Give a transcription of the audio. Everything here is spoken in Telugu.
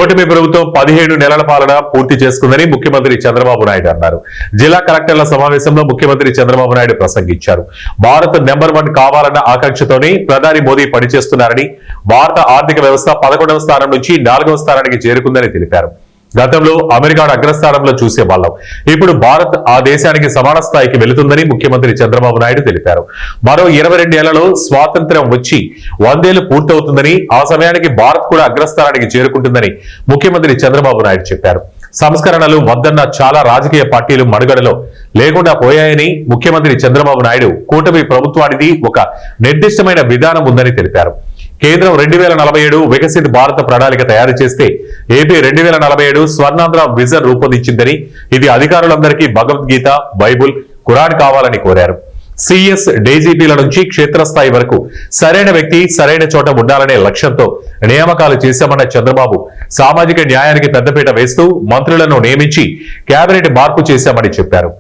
కూటమి ప్రభుత్వం 17 నెలల పాలన పూర్తి చేసుకుందని ముఖ్యమంత్రి చంద్రబాబు నాయుడు అన్నారు. జిల్లా కలెక్టర్ల సమావేశంలో ముఖ్యమంత్రి చంద్రబాబు నాయుడు ప్రసంగించారు. భారత్ నెంబర్ 1 కావాలన్న ఆకాంక్షతోనే ప్రధాని మోదీ పనిచేస్తున్నారని, భారత ఆర్థిక వ్యవస్థ 11వ స్థానం నుంచి 4వ స్థానానికి చేరుకుందని తెలిపారు. గతంలో అమెరికాను అగ్రస్థానంలో చూసేవాళ్లం, ఇప్పుడు భారత్ ఆ దేశానికి సమాన స్థాయికి వెళుతుందని ముఖ్యమంత్రి చంద్రబాబు నాయుడు తెలిపారు. మరో 22 ఏళ్లలో స్వాతంత్ర్యం వచ్చి 100 ఏళ్లు పూర్తవుతుందని, ఆ సమయానికి భారత్ కూడా అగ్రస్థానానికి చేరుకుంటుందని ముఖ్యమంత్రి చంద్రబాబు నాయుడు చెప్పారు. సంస్కరణలు వద్దన్న చాలా రాజకీయ పార్టీలు మనుగడలో లేకుండా పోయాయని ముఖ్యమంత్రి చంద్రబాబు నాయుడు కూటమి ప్రభుత్వానికి ఒక నిర్దిష్టమైన విధానం ఉందని తెలిపారు. కేంద్రం 2047 వికసిత భారత ప్రణాళిక తయారు చేస్తే ఏపీ 2047 స్వర్ణాంధ్ర విజన్ రూపొందించిందని, ఇది అధికారులందరికీ భగవద్గీత, బైబుల్, ఖురాన్ కావాలని కోరారు. సిఎస్, డీజీపీల నుంచి క్షేత్రస్థాయి వరకు సరైన వ్యక్తి సరైన చోట ఉండాలనే లక్ష్యంతో నియామకాలు చేశామన్న చంద్రబాబు సామాజిక న్యాయానికి పెద్దపీట వేస్తూ మంత్రులను నియమించి కేబినెట్ మార్పు చేశామని చెప్పారు.